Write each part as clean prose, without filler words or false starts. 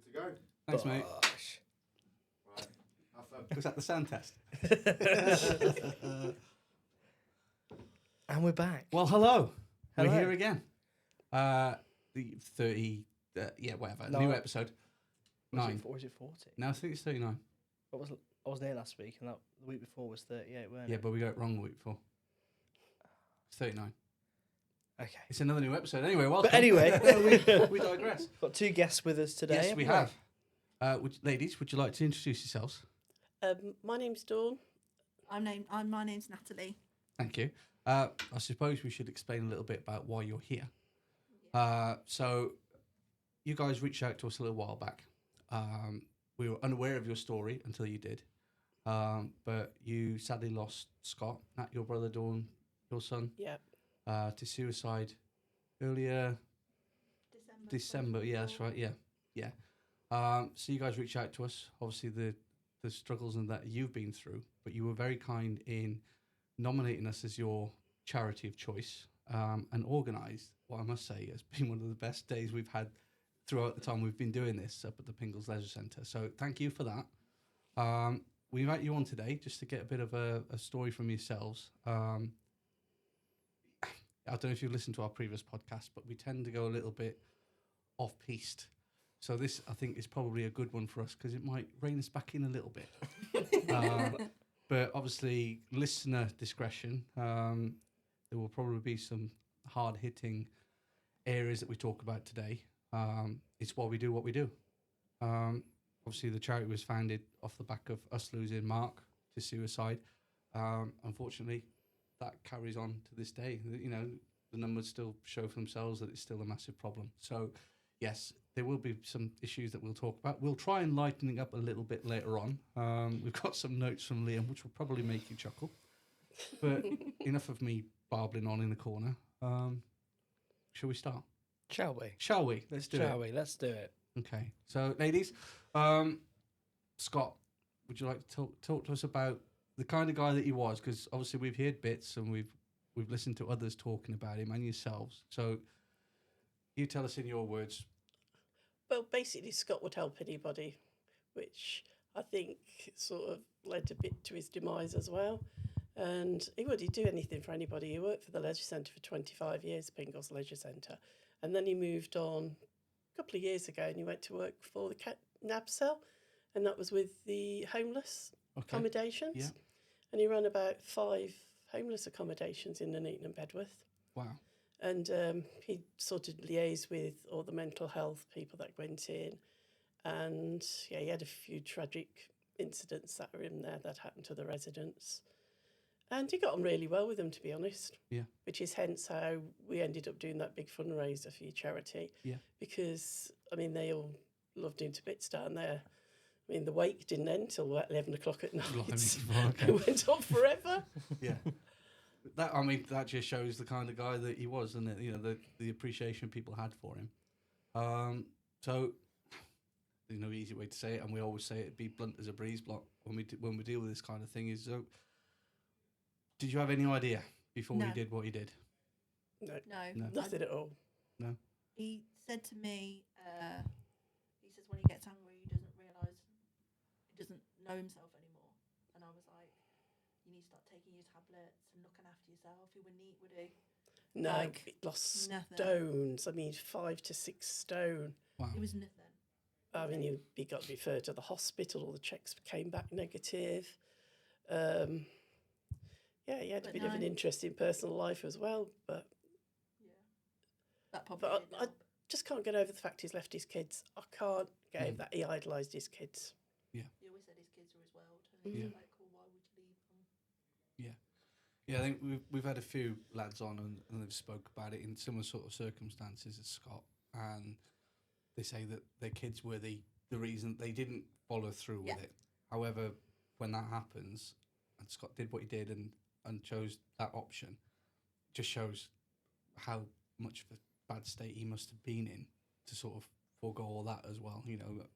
Good to go. Thanks, mate. Right. Have fun. Was that the sound test? And we're back. Well, hello. Hello. We're here again. The 30, whatever. No. New episode. Was 9. Or is it 40? No, I think it's 39. I was there last week, and the week before was 38, weren't Yeah, it? but we got it wrong the week before. It's 39. Okay. It's another new episode. Anyway, welcome. But anyway, we digress. got two guests with us today. Yes, we haven't have. Ladies, would you like to introduce yourselves? My name's Dawn. My name's Natalie. Thank you. I suppose we should explain a little bit about why you're here. So, you guys reached out to us a little while back. We were unaware of your story until you did. But you sadly lost Scott, Nat, your brother, Dawn, your son, Yeah. to suicide earlier December. Yeah, that's right. Yeah. So you guys reached out to us. Obviously, the struggles and that you've been through, but you were very kind in nominating us as your charity of choice, and organised what I must say has been one of the best days we've had throughout the time we've been doing this up at the Pingles Leisure Centre. So thank you for that. We invite you on today just to get a bit of a story from yourselves. I don't know if you've listened to our previous podcast, but we tend to go a little bit off-piste. So this, I think, is probably a good one for us because it might rein us back in a little bit. But obviously, listener discretion. There will probably be some hard-hitting areas that we talk about today. It's why we do what we do. Obviously, the charity was founded off the back of us losing Mark to suicide. Unfortunately, that carries on to this day. You know, the numbers still show for themselves that it's still a massive problem. So, yes, there will be some issues that we'll talk about. We'll try and lighten it up a little bit later on. We've got some notes from Liam, which will probably make you chuckle. But enough of me barbling on in the corner. Shall we start? Shall we? Shall we? Let's do it. Shall we? Let's do it. Okay. So, ladies, Scott, would you like to talk to us about the kind of guy that he was? Because obviously we've heard bits and we've listened to others talking about him and yourselves. So, you tell us in your words. Well, basically, Scott would help anybody, which I think sort of led a bit to his demise as well. And he'd do anything for anybody. He worked for the Leisure Centre for 25 years, Pingles Leisure Centre. And then he moved on a couple of years ago and he went to work for the NABCEL, and that was with the homeless accommodations. Yeah. And he ran about 5 homeless accommodations in Nuneaton and Bedworth. Wow. And he sort of liaised with all the mental health people that went in. And, yeah, he had a few tragic incidents that were in there that happened to the residents. And he got on really well with them, to be honest. Yeah. Which is hence how we ended up doing that big fundraiser for your charity. Yeah. Because, I mean, they all loved him to bits down there. I mean, the wake didn't end till 11 o'clock at night. It went on forever. Yeah. That just shows the kind of guy that he was, and you know the appreciation people had for him. So there's no easy way to say it, and we always say it: be blunt as a breeze block when we deal with this kind of thing. So, did you have any idea before No. you did what you did? No, No. nothing at all. No. He said to me, he says when he gets angry, he doesn't realise, he doesn't know himself anymore. And I was like, you need to start taking your tablets and looking after yourself. He wouldn't eat, would he? No, Like, he lost nothing. stones. I mean, 5 to 6 stone. Wow. It was nothing. I mean, he got referred to the hospital. All the checks came back negative. Yeah, he had a But bit of an no. interesting personal life as well. But Yeah. That probably but didn't I help. just can't get over the fact he's left his kids. I can't get over that he idolised his kids. He always said his kids were his world. And Yeah. he was like, well, why would you leave them? Yeah, I think we've had a few lads on and they've spoke about it in similar sort of circumstances as Scott, and they say that their kids were the reason they didn't follow through with it. However, when that happens, and Scott did what he did and chose that option, just shows how much of a bad state he must have been in to sort of forego all that as well. You know,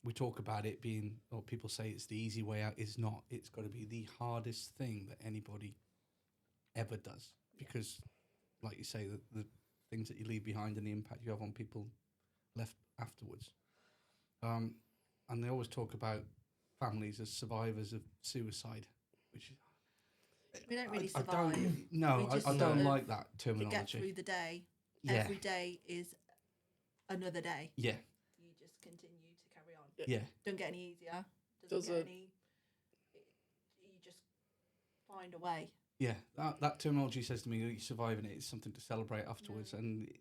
we talk about it being, or people say it's the easy way out. It's not. It's got to be the hardest thing that anybody ever does, because, like you say, the things that you leave behind and the impact you have on people left afterwards. And they always talk about families as survivors of suicide, which We don't really I survive. no, We just I sort don't of like that to get terminology. through the day. Yeah, Every day is another day. yeah, You just continue to carry on. yeah, Don't get any easier. Doesn't Doesn't. get any. You just find a way. yeah. That terminology says to me, "You're surviving it. It's something to celebrate afterwards," No. and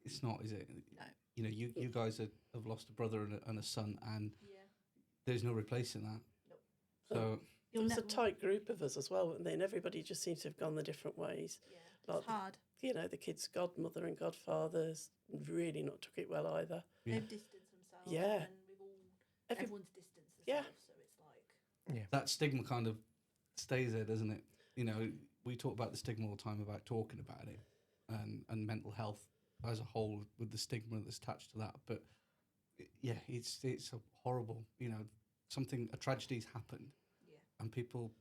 it's not, is it? No. You know, you guys have lost a brother and a son, and Yeah. there's no replacing that. Nope. So There You'll was a never. tight group of us as well, and then everybody just seems to have gone the different ways. Yeah. Like It's hard. you know, the kids' godmother and godfathers really not took it well either. Yeah. They've distanced themselves. Yeah. And we've all. Every- Everyone's distanced Yeah. themselves. So it's like. that stigma kind of stays there, doesn't it? You know, we talk about the stigma all the time about talking about it, and mental health as a whole with the stigma that's attached to that. But yeah, it's a horrible. You know, a tragedy's happened, Yeah. and people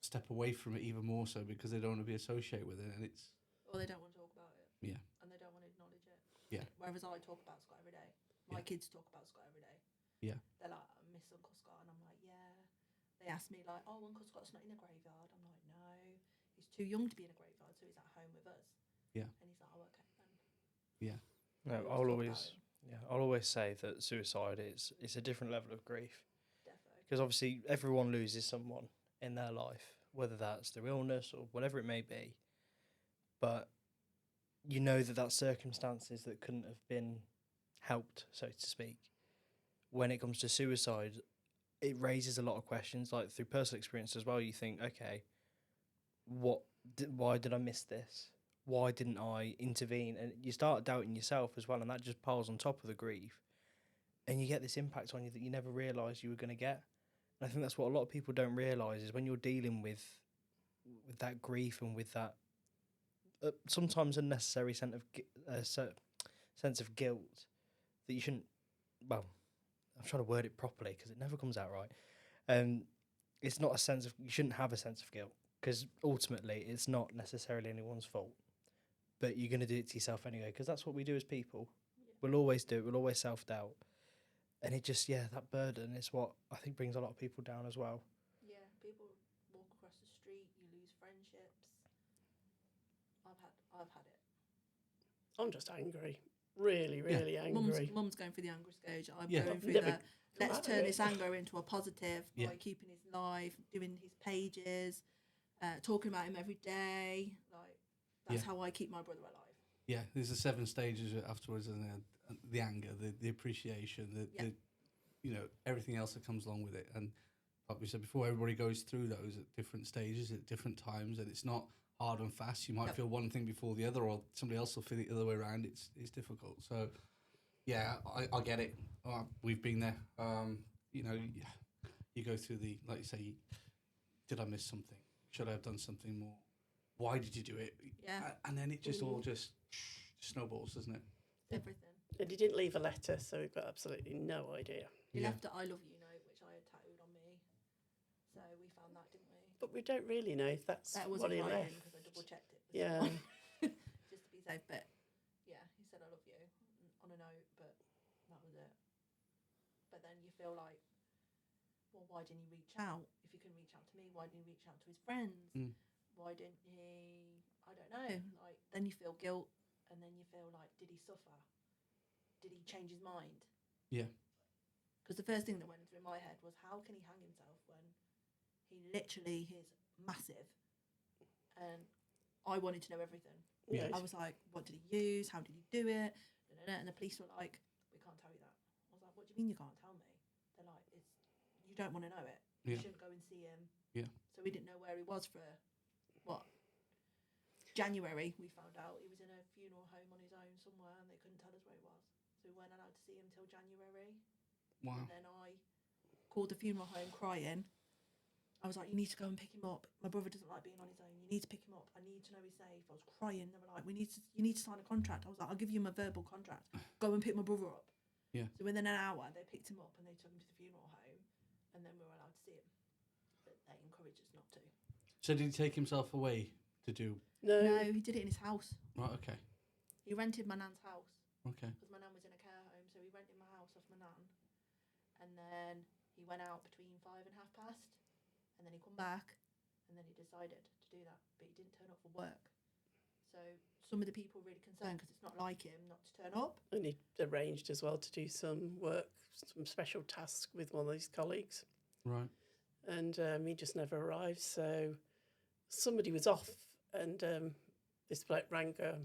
step away from it even more so because they don't want to be associated with it, and it's Or they don't want to talk about it. Yeah. And they don't want to acknowledge it. Yeah. Whereas I talk about Scott every day. My Yeah. kids talk about Scott every day. Yeah. They're like, I miss Uncle Scott. And I'm like, yeah. They ask me, like, oh, Uncle Scott's not in a graveyard. I'm like, no. He's too young to be in a graveyard, so he's at home with us. Yeah. And he's like, oh, okay then. No, We I'll talk about always, it. I'll always say that suicide it's a different level of grief, Defo. because obviously everyone loses someone in their life, whether that's through illness or whatever it may be. But you know that circumstances that couldn't have been helped, so to speak. When it comes to suicide, it raises a lot of questions. Like through personal experience as well, you think, okay, why did I miss this? Why didn't I intervene? And you start doubting yourself as well, and that just piles on top of the grief. And you get this impact on you that you never realised you were going to get. And I think that's what a lot of people don't realise is when you're dealing with that grief and with that sometimes unnecessary sense of guilt that you shouldn't. Well, I'm trying to word it properly because it never comes out right. It's not a sense of, you shouldn't have a sense of guilt because ultimately it's not necessarily anyone's fault. But you're going to do it to yourself anyway because that's what we do as people. Yeah. We'll always do it. We'll always self-doubt. And it just, that burden is what I think brings a lot of people down as well. Yeah. People walk across the street, you lose friendships. I've had it. I'm just angry, really angry. Mum's going through the anger stage. I'm Yeah. going I've through never the come let's out of turn it. this anger into a positive Yeah. by keeping his life, doing his pages, talking about him every day. Like that's Yeah. how I keep my brother alive. Yeah, there's the 7 stages afterwards, isn't there? The anger, the appreciation, Yeah. the everything else that comes along with it. And like we said before, everybody goes through those at different stages at different times, and it's not hard and fast. You might Yep. feel one thing before the other, or somebody else will feel it the other way around. It's difficult. So, yeah, I get it. We've been there. You go through like you say, did I miss something? Should I have done something more? Why did you do it? Yeah. And then it just all just snowballs, doesn't it? Everything. And he didn't leave a letter, so we've got absolutely no idea. He Yeah. left a I love you note, which I had tattooed on me. So we found that, didn't we? But we don't really know if that's That what wasn't he right left. because I double checked it. Yeah. Just to be safe, but yeah, he said I love you on a note, but that was it. But then you feel like, well, why didn't he reach out? If he couldn't reach out to me, why didn't he reach out to his friends? Mm. Why didn't he? I don't know. Like then you feel guilt, and then you feel like, did he suffer? Did he change his mind? Yeah. Because the first thing that went through my head was, how can he hang himself when he literally is massive? And I wanted to know everything. Yeah. I was like, what did he use? How did he do it? And the police were like, we can't tell you that. I was like, what do you mean you can't tell me? They're like, you don't want to know it. You Yeah. shouldn't go and see him. Yeah. So we didn't know where he was for, January, we found out he was in a funeral home on his own somewhere and they couldn't tell us where he was. So we weren't allowed to see him till January. Wow. And then I called the funeral home crying. I was like, you need to go and pick him up. My brother doesn't like being on his own. You need to pick him up. I need to know he's safe. I was crying. They were like, you need to sign a contract. I was like, I'll give you my verbal contract. Go and pick my brother up. Yeah. So within an hour, they picked him up and they took him to the funeral home. And then we were allowed to see him. But they encouraged us not to. So did he take himself away to do? No. No, he did it in his house. Right. Okay. He rented my nan's house. Okay. Because my nan was in a care home. So he rented my house off my nan. and then he went out between 5 and past, and then he come back, and then he decided to do that, but he didn't turn up for work. So some of the people were really concerned because it's not like him not to turn up. And he arranged as well to do some work, some special tasks with one of his colleagues. Right. And he just never arrived. So somebody was off, and this bloke rang her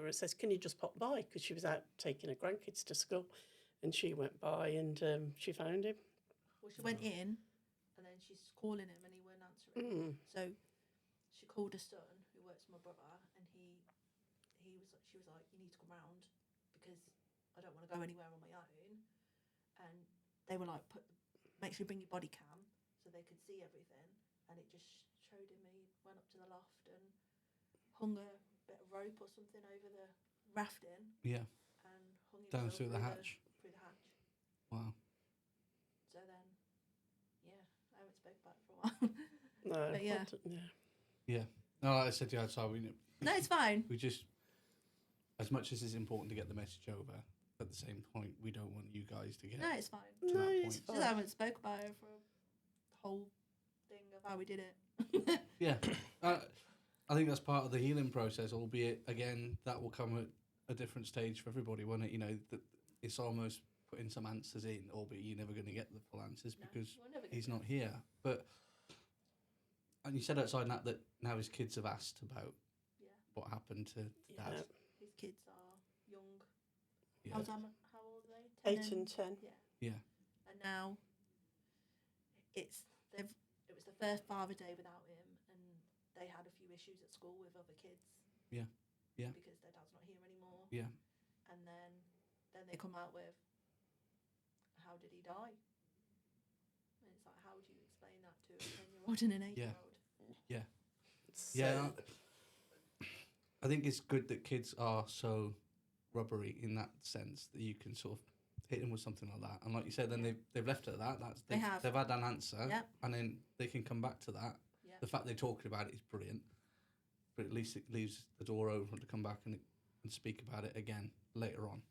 and says, "Can you just pop by?" Because she was out taking her grandkids to school. And she went by and she found him. Well, she went in, and then she's calling him, and he weren't answering. So she called her son, who works for my brother, and she was like, "You need to come round because I don't want to go anywhere on my own." And they were like, "Make sure you bring your body cam so they could see everything." And it just showed him he went up to the loft and hung a bit of rope or something over the rafting. Yeah. And hung Down himself through the hatch. Through the hatch. Wow. So then, yeah, I haven't spoke about it for a while. No. But yeah. Yeah. No, like I said to you outside, No, it's fine. we just, as much as it's important to get the message over, at the same point, we don't want you guys to get No, it's fine. to No, that it's point. fine. Just haven't spoke about it for the whole thing of how we did it. Yeah. I think that's part of the healing process, albeit, again, that will come at a different stage for everybody, won't it? You know, that it's almost putting some answers in, albeit you're never going to get the full answers No, because we're never gonna he's do not it. here. But, and you said outside that now his kids have asked about Yeah. what happened to Yeah. Dad. His kids are young. Yeah. How old are they? 8 and 10. Yeah. Yeah. And now it was the first Father Day without him, and they had a few issues at school with other kids. Yeah. Yeah. Because their dad's not here anymore. Yeah. And then they come out with, how did he die? And it's like, how do you explain that to a 10-year-old and an 8-year-old? Yeah. So, Yeah. I think it's good that kids are so rubbery in that sense that you can sort of hit them with something like that. And like you said, then they've left it at that. They have. They've had an answer. Yep. And then they can come back to that. Yep. The fact they're talking about it is brilliant. But at least it leaves the door open to come back and speak about it again later on.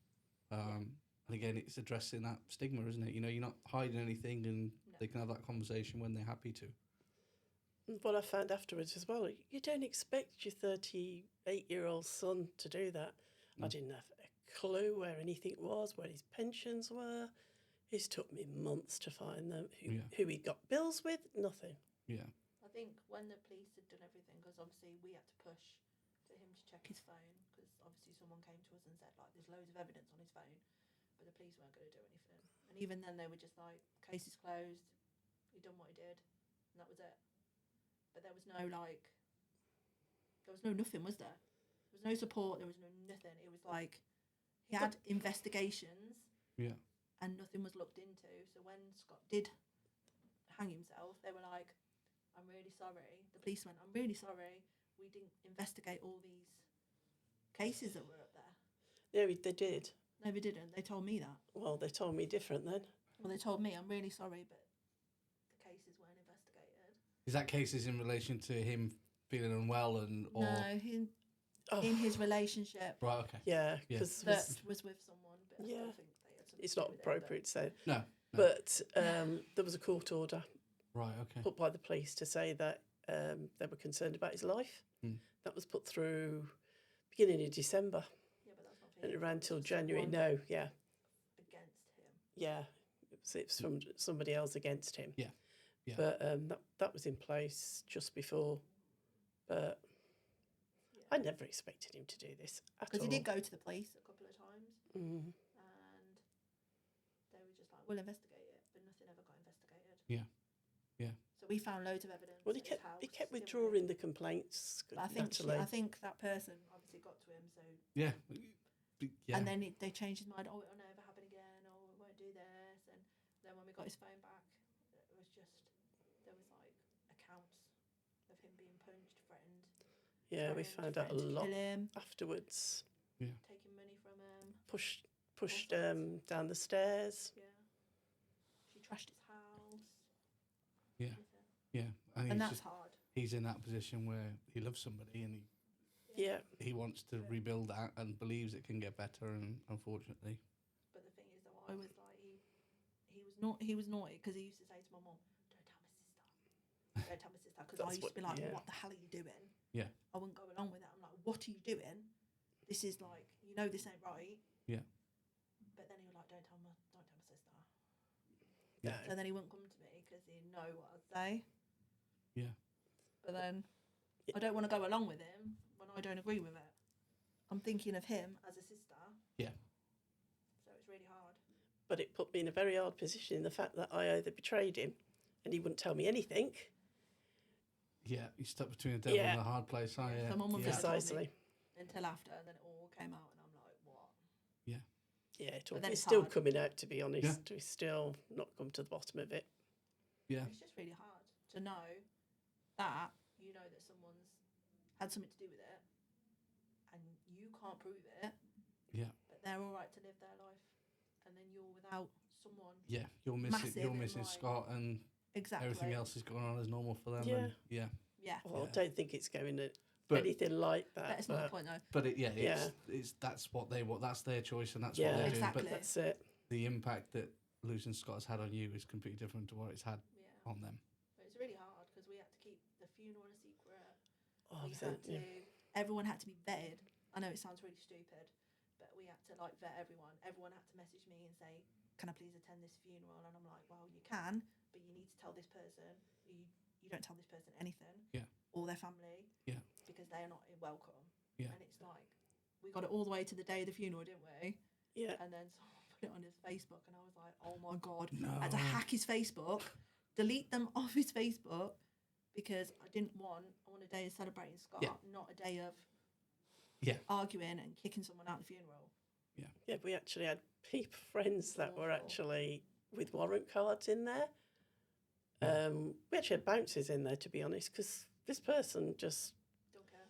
And again, it's addressing that stigma, isn't it? You know, you're not hiding anything, and they can have that conversation when they're happy to. what I found afterwards as well, you don't expect your 38-year-old son to do that. I didn't have a clue where anything was, where his pensions were. It took me months to find them. Who he got bills with, nothing. Yeah. I think when the police had done everything, because obviously we had to push for him to check his phone, because obviously someone came to us and said, like, there's loads of evidence on his phone, but the police weren't going to do anything. And even then they were just like, case is closed, he done what he did, and that was it. But there was no, like, there was no nothing, was there? There was no support, there was no nothing. It was like, he had investigations, Yeah. and nothing was looked into. So when Scott did hang himself, they were like, I'm really sorry. The police went, I'm really sorry. We didn't investigate all these cases that were up there. Yeah, they did. No, they didn't. They told me that. Well, they told me different then. Well, they told me, I'm really sorry, but the cases weren't investigated. Is that cases in relation to him feeling unwell or No, in his relationship right? Okay. Yeah, Yeah. because that was with someone, but I Yeah. still think they had something it's to not do with it, appropriate to say. No. But there was a court order Right. Okay. put by the police to say that they were concerned about his life. That was put through beginning of December, Yeah, but that's not for and him, it ran it's till for January. someone No, yeah, against him. yeah, it's from somebody else against him. Yeah. Yeah. But that was in place just before. But I never expected him to do this at all. Because he did go to the police a couple of times, Mm. and they were just like, we'll investigate it, but nothing ever got investigated. Yeah. Yeah. So we found loads of evidence. Well, he at his kept house, he kept didn't we? withdrawing the complaints. But Natalie. I think that person obviously got to him, so Yeah. Yeah. and then they changed his mind. Oh, it'll never happen again. Oh, we won't do this. And then when we got his phone back, it was just there was like accounts of him being punched, threatened. Yeah, we found out a threatened to lot kill him, afterwards. taking money from him. Pushed sorts. down the stairs. Yeah, she trashed his house. Yeah. everything. Yeah. I think And it's that's just, hard. he's in that position where he loves somebody and Yeah, he wants to rebuild that and believes it can get better. And unfortunately, But the thing is, though, I was like, he was he was naughty because he used to say to my mum, "Don't tell my sister, don't tell my sister," because I That's used to be like, yeah. "What the hell are you doing?" Yeah. I wouldn't go along with it. I'm like, "What are you doing? This is like, you know, this ain't right." Yeah. But then he was like, "Don't tell my sister." Yeah. So then he wouldn't come to me because he'd know what I'd say. Yeah. But then I don't want to go along with him when I don't agree with it. I'm thinking of him as a sister. Yeah. So it's really hard. But it put me in a very hard position in the fact that I either betrayed him and he wouldn't tell me anything. Yeah, you're stuck between the devil Yeah. and the hard place, aren't you? So Mum would yeah. never told me Precisely. until after, and then it all came out, and I'm like, what? Yeah, But then it's it's still hard. coming out, to be honest. Yeah. We still not come to the bottom of it. Yeah. It's just really hard to know that you know that someone's had something to do with it, and you can't prove it. Yeah. But they're all right to live their life, and then you're without someone. Yeah, you're Massive missing in, like, Scott, and Exactly. everything else is going on as normal for them. Yeah. And yeah. Yeah. Well, Yeah. I don't think it's going to But anything like that. But it's not the point though. but it, Yeah. it's that's what they want. That's their choice, and that's Yeah. what they're Exactly. doing. That's it. But the impact that losing Scott has had on you is completely different to what it's had Yeah. on them. But it's really hard because we had to keep the funeral a secret. Oh, We so, had to. yeah. Everyone had to be vetted. I know it sounds really stupid, but we had to like vet everyone. Everyone had to message me and say, "Can I please attend this funeral?" And I'm like, "Well, you can, but you need to tell this person. You don't tell this person anything. Yeah. Or their family. Yeah. Because they are not welcome. Yeah. And it's like we got it all the way to the day of the funeral, didn't we? Yeah. And then someone put it on his Facebook, and I was like, "Oh my god!" No. I had to hack his Facebook, delete them off his Facebook, because I want a day of celebrating Scott, Yeah. not a day of Yeah. arguing and kicking someone out of the funeral. Yeah, we actually had friends that were Awful. actually with warrant cards in there. We actually had bouncers in there, to be honest, because this person just, Don't care.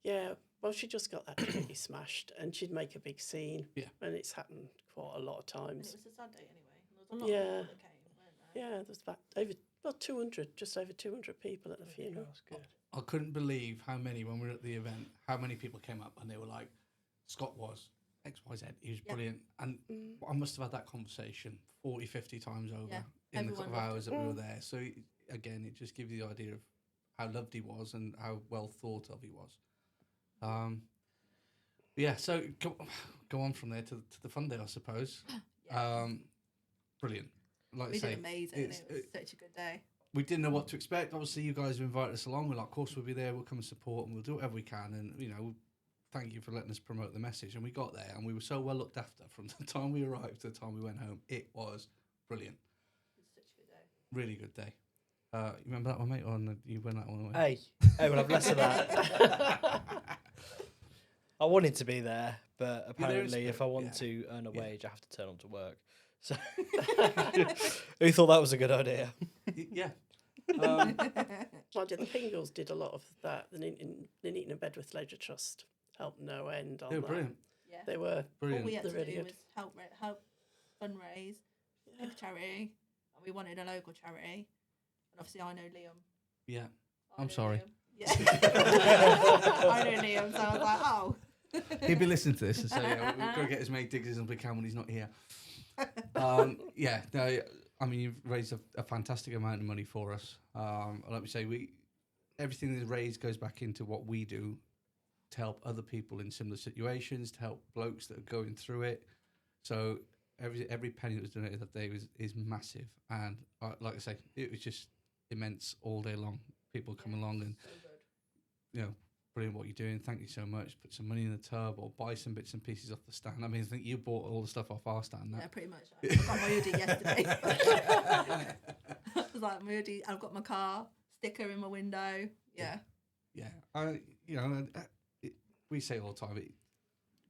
yeah, well, she just got absolutely smashed, and she'd make a big scene. Yeah. And it's happened quite a lot of And it times. was a sad day anyway. There was a lot Yeah. of people that came, weren't there? Yeah, there was about 200, just over 200 people at the funeral. That's good. I couldn't believe how many, when we were at the event, how many people came up and they were like, Scott was XYZ, he was Yeah. brilliant. And I must have had that conversation 40, 50 times over Yeah, in the everyone couple of loved hours it. that we were there. So again, it just gives you the idea of how loved he was and how well thought of he was. Yeah, so go on from there to the fun day, I suppose. Yeah. Brilliant. Like I We say, did amazing. it's- It was such a good day. we didn't know what to expect. Obviously, you guys have invited us along. We're like, of course, we'll be there. We'll come and support, and we'll do whatever we can. And you know, thank you for letting us promote the message. And we got there, and we were so well looked after from the time we arrived to the time we went home. It was brilliant. It was such a good day. Really good day. You remember that one, mate? Or you went that one away? Hey, we'll have less of that. I wanted to be there, but apparently, if I want yeah. to earn a Yeah. wage, I have to turn up to work. So, who thought that was a good idea? Yeah. Mind you, the Pingles did a lot of that. The Nuneaton and Bedworth Leisure Trust helped no end on They were that. brilliant. Yeah. They were. Brilliant. All we had They're to really do good. was help fundraise, pick a charity, and we wanted a local charity. And obviously, I know Liam. Yeah. I I'm know sorry. Liam. Yeah. I know Liam, so I was like, oh. He'd be listening to this and say, yeah, we've got to get as many diggers as we can when he's not here. Yeah, no, I mean, you've raised a fantastic amount of money for us. Like we say, everything that's raised goes back into what we do to help other people in similar situations, to help blokes that are going through it. So every penny that was donated that day is massive. And like I say, it was just immense all day long. People come along and, So good. you know, brilliant what you're doing. Thank you so much. Put some money in the tub or buy some bits and pieces off the stand. I mean, I think you bought all the stuff off our stand. Yeah, pretty much. I got my hoodie yesterday. I was like, my hoodie, I've got my car, sticker in my window. Yeah. Yeah. You know, we say all the time,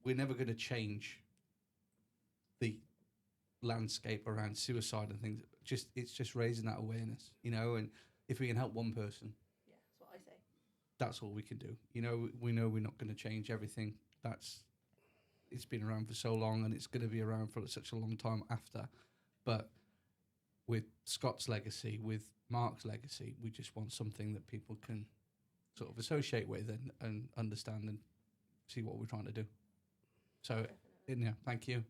we're never going to change the landscape around suicide and things. It's just raising that awareness, you know, and if we can help one person, Yeah, that's what I say. that's all we can do. You know we're not going to change everything. It's been around for so long, and it's going to be around for such a long time after. But with Scott's legacy, with Mark's legacy, we just want something that people can sort of associate with and understand and see what we're trying to do. So, Definitely. yeah, thank you.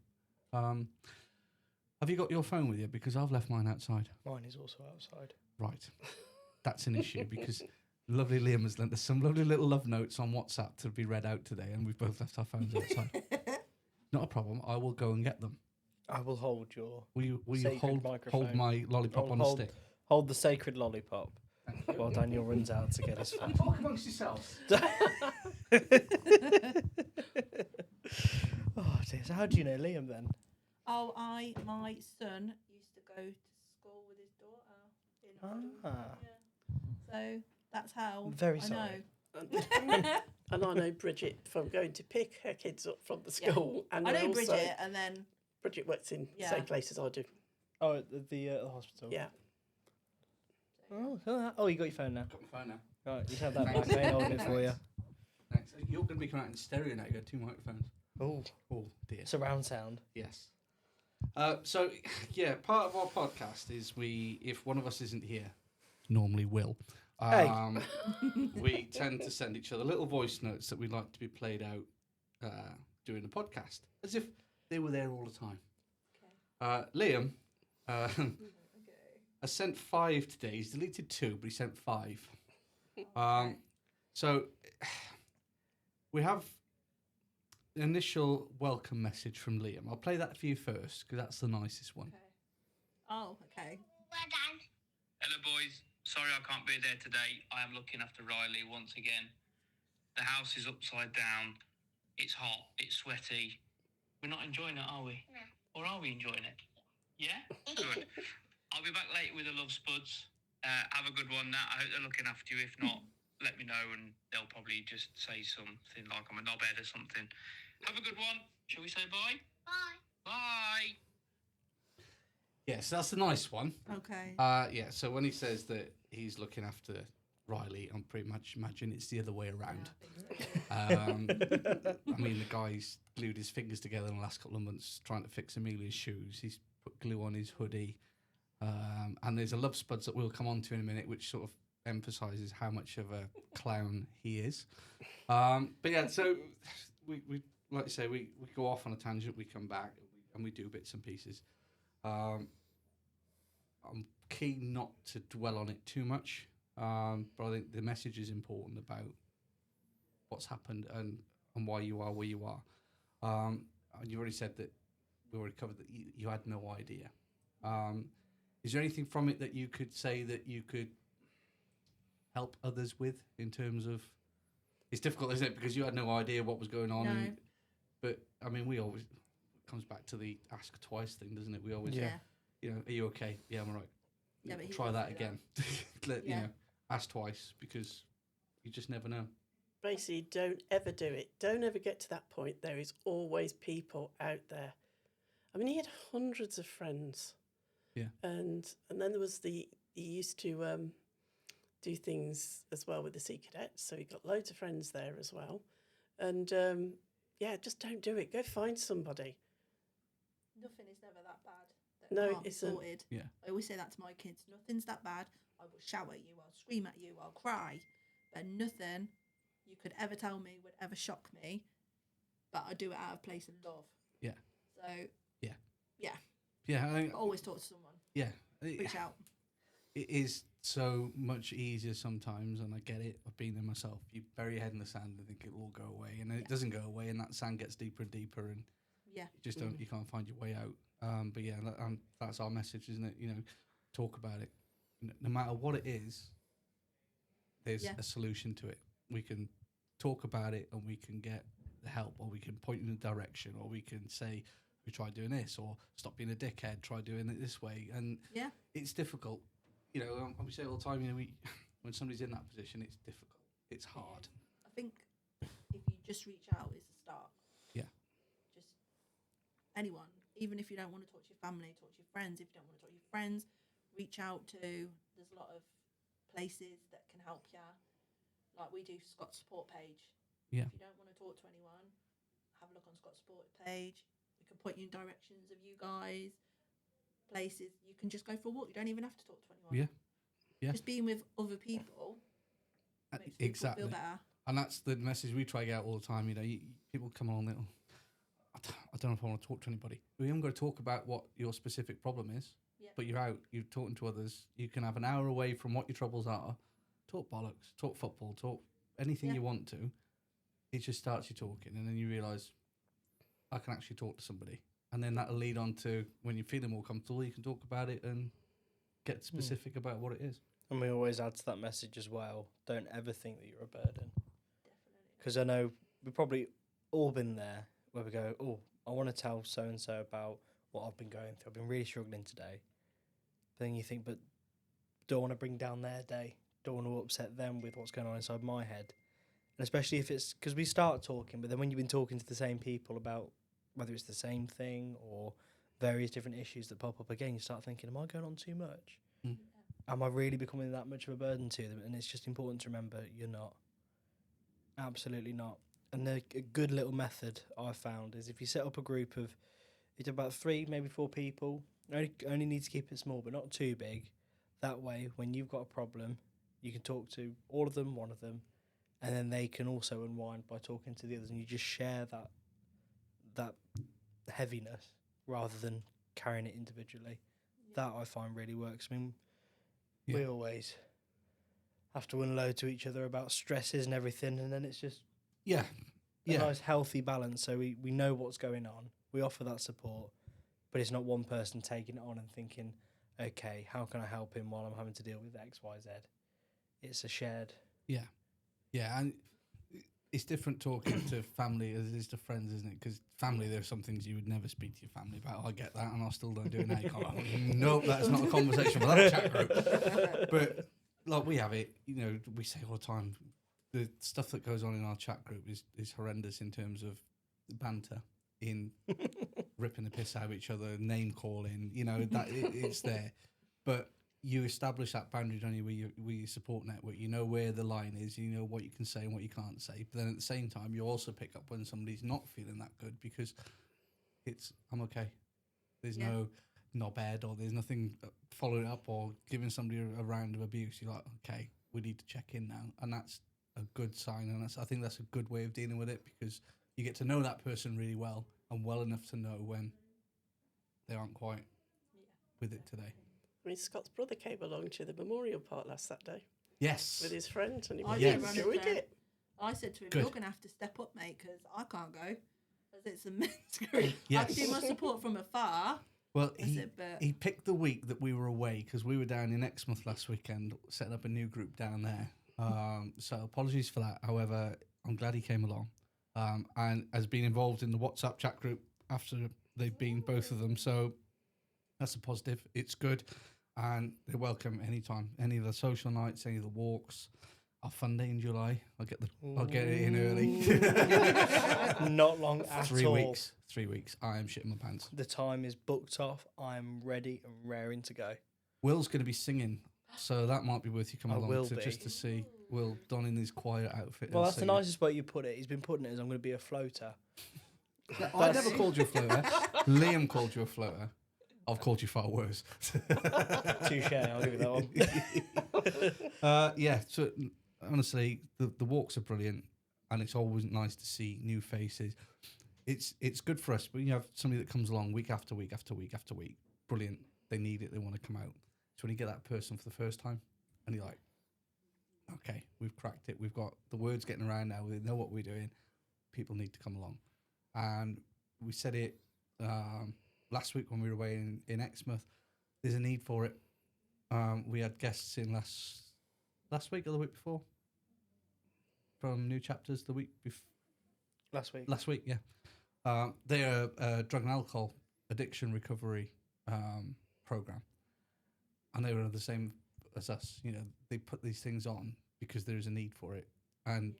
Have you got your phone with you? Because I've left mine outside. Mine is also outside. Right. That's an issue because lovely Liam has lent us some lovely little love notes on WhatsApp to be read out today, and we've both left our phones outside. Not a problem. I will go and get them. I will hold your. Will you Sacred hold microphone. my lollipop on a stick? Hold the sacred lollipop while Daniel runs out to get his phone. Talk amongst yourselves. Oh dear. So how do you know Liam then? Oh, my son used to go to school with his daughter in Oldham. Ah. Yeah. So that's how Very I sorry. know. And I know Bridget from going to pick her kids up from the Yeah. school. And I know also, Bridget, and then Bridget works in the Yeah. same place as I do. Oh, at the hospital. Yeah. Oh, you got your phone now. Got my phone now. Right, you have that back. I ain't holding it for you. Thanks. You're going to be coming out in stereo now. You got 2 microphones. Oh, Oh dear. surround sound. Yes. So yeah, part of our podcast is if one of us isn't here, normally Will, we tend to send each other little voice notes that we'd like to be played out during the podcast, as if they were there all the time. Liam has sent 5 today. He's deleted 2, but he sent 5. So we have the initial welcome message from Liam. I'll play that for you first because that's the nicest one. Okay. Oh, okay. Hello boys, sorry I can't be there today. I am looking after Riley once again. The house is upside down. It's hot, it's sweaty. We're not enjoying it, are we? No. Or are we enjoying it? Yeah? Good. I'll be back later with the love spuds. Have a good one, Nat. I hope they're looking after you. If not, let me know and they'll probably just say something like I'm a knobhead or something. Have a good one. Shall we say bye? Bye. Bye. Yes, that's a nice one. Okay. Yeah, so when he says that he's looking after Riley, I'm pretty much imagine it's the other way around. I mean, the guy's glued his fingers together in the last couple of months trying to fix Amelia's shoes. He's put glue on his hoodie. And there's a love spuds that we'll come on to in a minute, which sort of emphasises how much of a clown he is. But yeah, so we like I say, we go off on a tangent, we come back, and we do bits and pieces. I'm keen not to dwell on it too much, but I think the message is important about what's happened and why you are where you are. And you already said that we already covered that you had no idea. Is there anything from it that you could say that you could help others with in terms of? It's difficult, isn't it? Because you had no idea what was going on. No. But I mean, we always it comes back to the ask twice thing, doesn't it? We always, Yeah. you know, are you okay? Yeah, I'm all right. Yeah, but he Try does that do again. You Yeah. know, ask twice because you just never know. Basically, don't ever do it. Don't ever get to that point. There is always people out there. I mean, he had hundreds of friends. Yeah. And then there was he used to do things as well with the Sea Cadets. So he got loads of friends there as well. And yeah, just don't do it. Go find somebody. Nothing is never that bad. That No, can't be it isn't. sorted. Yeah. I always say that to my kids. Nothing's that bad. I will shout at you. I'll scream at you. I'll cry. But nothing you could ever tell me would ever shock me. But I do it out of place of love. Yeah. So. Yeah. Yeah. Yeah. I Always talk to someone. yeah. Reach out. It is so much easier sometimes, and I get it. I've been there myself. You bury your head in the sand and think it'll all go away, and then it doesn't go away, and that sand gets deeper and deeper, and Yeah. you just don't. You can't find your way out. But yeah, that's our message, isn't it? You know, talk about it. No matter what it is, there's Yeah. a solution to it. We can talk about it, and we can get the help, or we can point in a direction, or we can say, we try doing this, or stop being a dickhead, try doing it this way. And Yeah. it's difficult. You know, we say all the time, you know, when somebody's in that position, it's difficult. It's hard. I think if you just reach out is the start. Yeah. Just anyone, even if you don't want to talk to your family, talk to your friends. If you don't want to talk to your friends, reach out to. There's a lot of places that can help you. Like we do Scott's support page. Yeah. If you don't want to talk to anyone, have a look on Scott's support page. We can point you in directions of you guys, places. You can just go for a walk. You don't even have to talk to anyone. Yeah. Yeah. Just being with other people makes people Exactly. feel better. And that's the message we try to get out all the time. You know, people come on little. I don't know if I want to talk to anybody. We haven't got to talk about what your specific problem is, Yep. but you're out, you're talking to others. You can have an hour away from what your troubles are, talk bollocks, talk football, talk anything Yeah. you want to. It just starts you talking, and then you realise I can actually talk to somebody. And then that'll lead on to when you're feeling more comfortable, you can talk about it and get specific about what it is. And we always add to that message as well. Don't ever think that you're a burden. Definitely. Because I know we've probably all been there where we go, oh, I want to tell so-and-so about what I've been going through. I've been really struggling today. But then you think, but don't want to bring down their day. Don't want to upset them with what's going on inside my head. And especially if it's, because we start talking, but then when you've been talking to the same people about whether it's the same thing or various different issues that pop up again, you start thinking, am I going on too much? Mm. Am I really becoming that much of a burden to them? And it's just important to remember you're not. Absolutely not. And a good little method I've found is if you set up a group of, it's about 3, maybe 4 people, only need to keep it small, but not too big. That way, when you've got a problem, you can talk to all of them, one of them, and then they can also unwind by talking to the others, and you just share that heaviness rather than carrying it individually. That I find really works. I mean, we Yeah. always have to unload to each other about stresses and everything, and then it's just Yeah. a nice healthy balance. So we know what's going on. We offer that support, but it's not one person taking it on and thinking, okay, how can I help him while I'm having to deal with X, Y, Z? It's a shared. Yeah, and it's different talking to family as it is to friends, isn't it? Because family, there's some things you would never speak to your family about. I get that, and I still don't do it now. You can't like, nope, that's not a conversation for that chat group. But like we have it, you know, we say all the time, the stuff that goes on in our chat group is horrendous in terms of banter, in ripping the piss out of each other, name calling, you know, that it's there. But you establish that boundary, don't you, with your support network. You know where the line is, you know what you can say and what you can't say. But then at the same time, you also pick up when somebody's not feeling that good, because it's, I'm okay. There's no knobhead, or there's nothing following up or giving somebody a round of abuse. You're like, okay, we need to check in now. And that's a good sign. And I think that's a good way of dealing with it, because you get to know that person really well, and well enough to know when they aren't quite with it today. I mean, Scott's brother came along to the memorial park last Saturday Yes. with his friend, and he I really didn't run it enjoyed there. it. I said to him, Good. you're going to have to step up, mate, because I can't go. Because it's a men's group. I Yes. can do my support from afar. Well, I said, but he picked the week that we were away, because we were down in Exmouth last weekend setting up a new group down there. So apologies for that. However, I'm glad he came along, and has been involved in the WhatsApp chat group after they've been, both of them. So that's a positive. It's good, and they're welcome anytime. Any of the social nights, any of the walks. Our fun day in July. I'll get it in early. Not long at 3 all. weeks. 3 weeks. I am shitting my pants. The time is booked off. I'm ready and raring to go. Will's going to be singing, so that might be worth you coming I along will to be. just to see Will donning his quiet outfit. Well, and that's the singing. nicest way you put it. He's been putting it as I'm going to be a floater. I never called you a floater. Liam called you a floater. I've called you far worse. Touche, I'll give you that one. Yeah, so honestly, the walks are brilliant, and it's always nice to see new faces. It's good for us when you have somebody that comes along week after week after week after week. Brilliant. They need it. They want to come out. So when you get that person for the first time, and you're like, okay, we've cracked it. We've got the words getting around now. We know what we're doing. People need to come along. And we said it last week when we were away in Exmouth. There's a need for it. We had guests in last week or the week before from New Chapters. The week before. Last week, yeah. They're a drug and alcohol addiction recovery program, and they were the same as us. You know, they put these things on because there's a need for it, and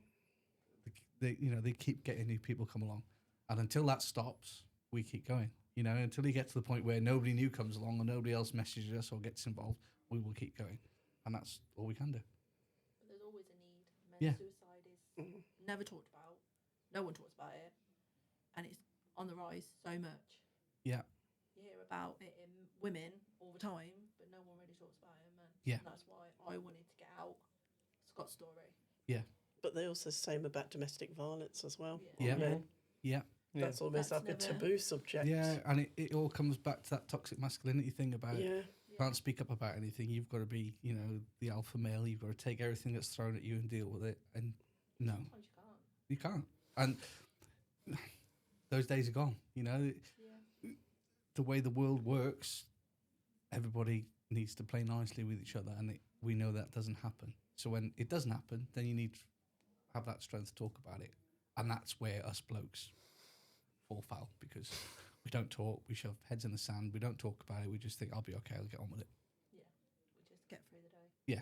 they keep getting new people come along, and until that stops, we keep going. You know, until you get to the point where nobody new comes along or nobody else messages us or gets involved, we will keep going, and that's all we can do. But there's always a need. Men's Yeah. suicide is never talked about. No one talks about it. And it's on the rise so much. Yeah. You hear about it in women all the time, but no one really talks about it in men. Yeah. And that's why I wanted to get out Scott's story. But they also say about domestic violence as well. Yeah. on men. Yeah. Yeah. That's almost That's like a never- taboo subject. Yeah, and it all comes back to that toxic masculinity thing about Yeah. can't speak up about anything. You've got to be, the alpha male. You've got to take everything that's thrown at you and deal with it. And no, Sometimes you can't. And those days are gone. The way the world works, everybody needs to play nicely with each other, and we know that doesn't happen. So when it doesn't happen, then you need to have that strength to talk about it, and that's where us blokes fall foul, because we don't talk, we shove heads in the sand, we don't talk about it, we just think, I'll be okay, I'll get on with it. We just get through the day.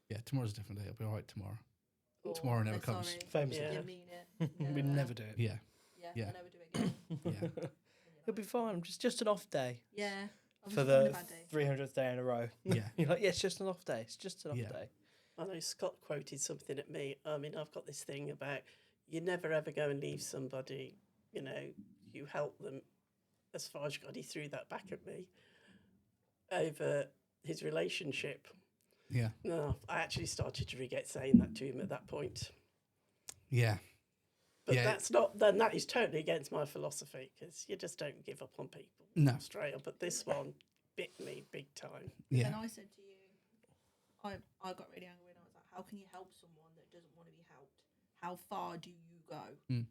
Yeah, tomorrow's a different day, I'll be all right tomorrow. Or, Tomorrow never "Oh, comes. sorry, Famously. Yeah. didn't mean it. We never do it. Yeah, Yeah, Yeah. I'll never do it again. yeah, And you're It'll be like, fine. Just an off day Yeah. I was for just having the a bad day. 300th day in a row. yeah, You're like, yeah, it's just an off day. It's just an off Yeah. day. I know Scott quoted something at me. I mean, I've got this thing about you never ever go and leave somebody, you help them. As far as God, he threw that back at me over his relationship. yeah, No, I actually started to regret saying that to him at that point. yeah, But Yeah. that is totally against my philosophy, because you just don't give up on people no, straight up. But this one bit me big time. yeah, And I said to you, I got really angry and I was like, how can you help someone that doesn't want to be helped? How far do you go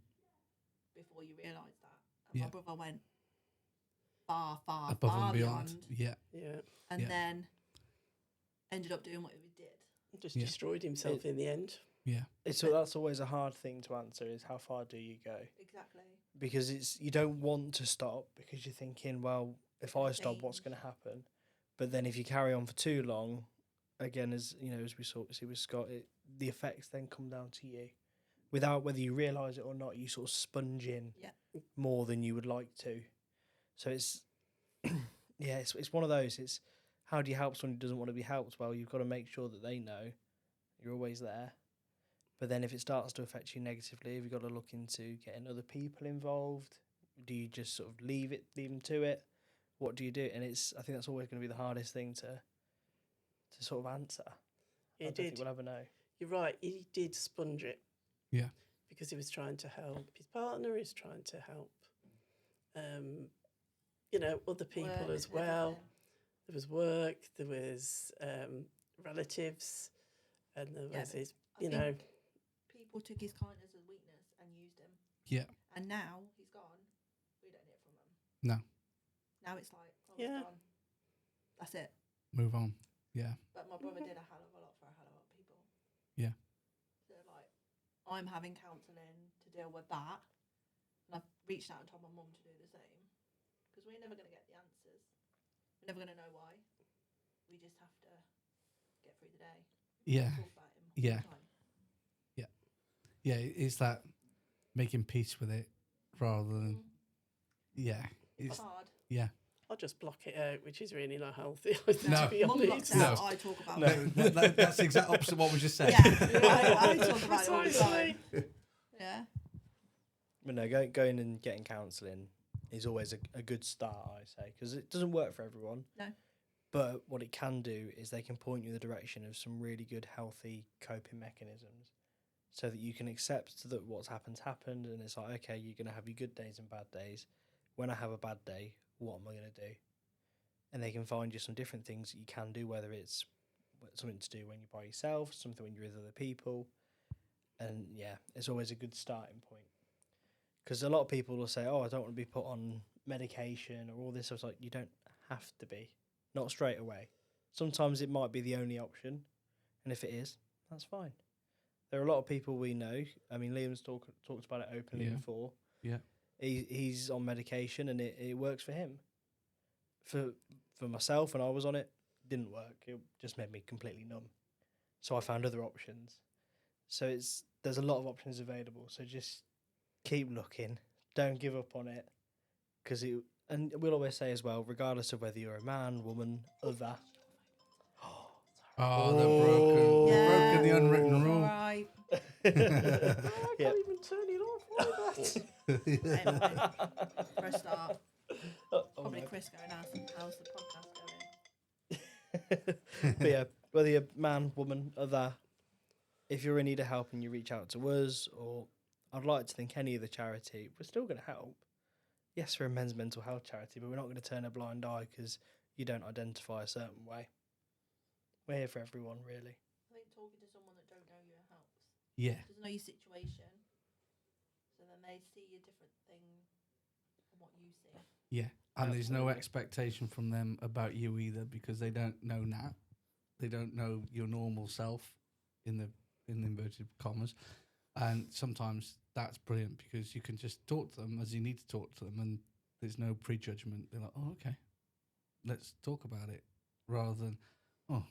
before you realise that? And Yeah. my brother went far, far, above far and beyond. Yeah, Yeah, and Yeah. then ended up doing what he did. just Yeah. destroyed himself in the end. yeah, That's always a hard thing to answer, is how far do you go? Exactly. Because you don't want to stop, because you're thinking, well, if I stop, what's Change. going to happen? But then if you carry on for too long, again, as we see with Scott, the effects then come down to you. Without, whether you realise it or not, you sort of sponge in Yeah. more than you would like to. So it's, it's one of those. It's, how do you help someone who doesn't want to be helped? Well, you've got to make sure that they know you're always there. But then if it starts to affect you negatively, have you got to look into getting other people involved? Do you just sort of leave them to it? What do you do? And I think that's always going to be the hardest thing to sort of answer. I He don't think did. we'll ever know. You're right. He did sponge it. Yeah. Because he was trying to help his partner. He was trying to help, other people Work, as well. everything. There was work. There was relatives, and there Yeah, was his. I think people took his kindness as weakness and used him. yeah, And now he's gone. We don't hear from him. no, Now it's like, oh, Yeah. he's gone. That's it. move on. Yeah, But my brother did a hell of a lot for a hell of a lot of people. Yeah. So like, I'm having counselling to deal with that, and I've reached out and told my mum to do the same, because we're never going to get the answers. We're never going to know why. We just have to get through the day. yeah, Talk about him. all Yeah. the time. yeah. It's that making peace with it rather than yeah. It's It's hard. yeah. I'll just block it out, which is really not healthy. No. To be Mum blocks honest. it out. No. I talk about No. it. That's the exact opposite of what we just said. Yeah, I talk about it all the time. Precisely. Yeah. But no, going and getting counselling is always a good start, I say, because it doesn't work for everyone. No. But what it can do is they can point you in the direction of some really good, healthy coping mechanisms, so that you can accept that what's happened, and it's like, okay, you're going to have your good days and bad days. When I have a bad day, what am I going to do? And they can find you some different things that you can do, whether it's something to do when you're by yourself, something when you're with other people. And yeah, it's always a good starting point. Because a lot of people will say, oh, I don't want to be put on medication or all this. I was like, you don't have to be. Not straight away. Sometimes it might be the only option. And if it is, that's fine. There are a lot of people we know. I mean, Liam's talked about it openly Yeah. before. Yeah. He's on medication and it works for him. For myself, when I was on it, didn't work. It just made me completely numb. So I found other options. So there's a lot of options available. So just keep looking. Don't give up on it. And we'll always say as well, regardless of whether you're a man, woman, other. Oh, they've broken the unwritten rule. Right. I Yeah. can't even turn it off. Why that? Anyway, press start. Oh Probably my. Chris going, how's the podcast going? But yeah, whether you're man, woman, other, if you're in need of help and you reach out to us, or I'd like to think any of the charity, we're still going to help. yes, we're a men's mental health charity, but we're not going to turn a blind eye because you don't identify a certain way. We're here for everyone, really. I think talking to someone that don't know you helps. Yeah. Doesn't know your situation, so then they see a different thing from what you see. Yeah. And there's no Absolutely. expectation from them about you either, because they don't know Nat. They don't know your normal self in the inverted commas. And sometimes that's brilliant because you can just talk to them as you need to talk to them, and there's no prejudgment. They're like, oh, okay, let's talk about it, rather than, oh,